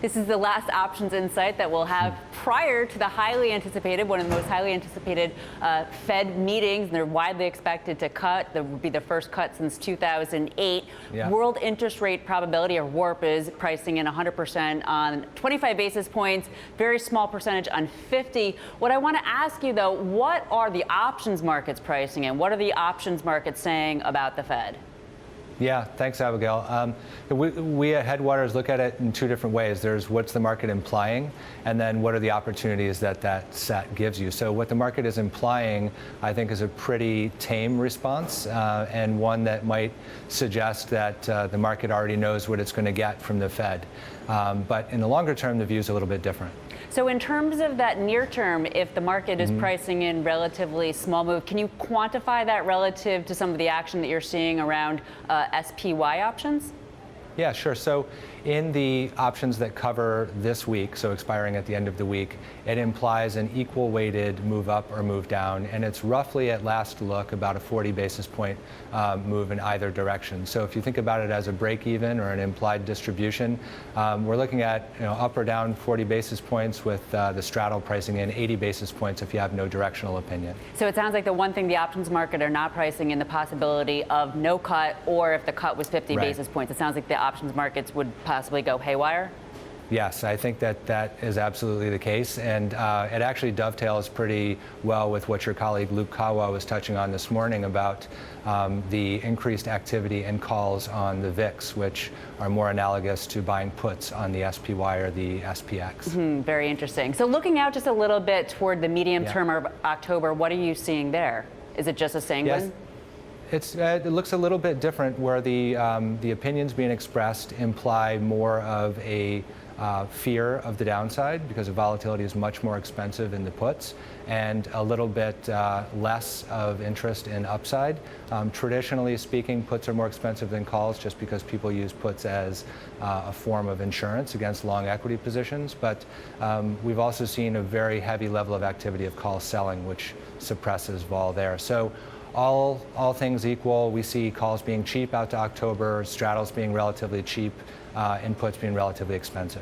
This is the last options insight that we'll have prior to the highly anticipated, one of the most highly anticipated Fed meetings. And they're widely expected to cut. That would be the first cut since 2008. Yeah. World interest rate probability, or WARP, is pricing in 100% on 25 basis points, very small percentage on 50. What I want to ask you, though, what are the options markets pricing in? What are the options markets saying about the Fed? Yeah, thanks, Abigail. We at Headwaters look at it in two different ways. There's what's the market implying, and then what are the opportunities that set gives you. So what the market is implying, I think, is a pretty tame response, and one that might suggest that the market already knows what it's going to get from the Fed. But in the longer term, the view is a little bit different. So in terms of that near term, if the market is pricing in relatively small move, can you quantify that relative to some of the action that you're seeing around SPY options? Yeah, sure. So in the options that cover this week, so expiring at the end of the week, it implies an equal weighted move up or move down, and it's roughly at last look about a 40 basis point move in either direction. So if you think about it as a break even or an implied distribution, we're looking at up or down 40 basis points with the straddle pricing in 80 basis points if you have no directional opinion. So it sounds like the one thing the options market are not pricing in the possibility of no cut, or if the cut was 50 Right. basis points. It sounds like the options markets would possibly go haywire. Yes, I think that is absolutely the case, and it actually dovetails pretty well with what your colleague Luke Kawa was touching on this morning about the increased activity and calls on the VIX, which are more analogous to buying puts on the SPY or the SPX. Very interesting. So looking out just a little bit toward the medium term of October, what are you seeing there? Is it just a sanguine? Yes. It looks a little bit different, where the opinions being expressed imply more of a fear of the downside because the volatility is much more expensive in the puts, and a little bit less of interest in upside. Traditionally speaking, puts are more expensive than calls just because people use puts as a form of insurance against long equity positions. But we've also seen a very heavy level of activity of call selling, which suppresses vol there. So all things equal, we see calls being cheap out to October, straddles being relatively cheap, and puts being relatively expensive.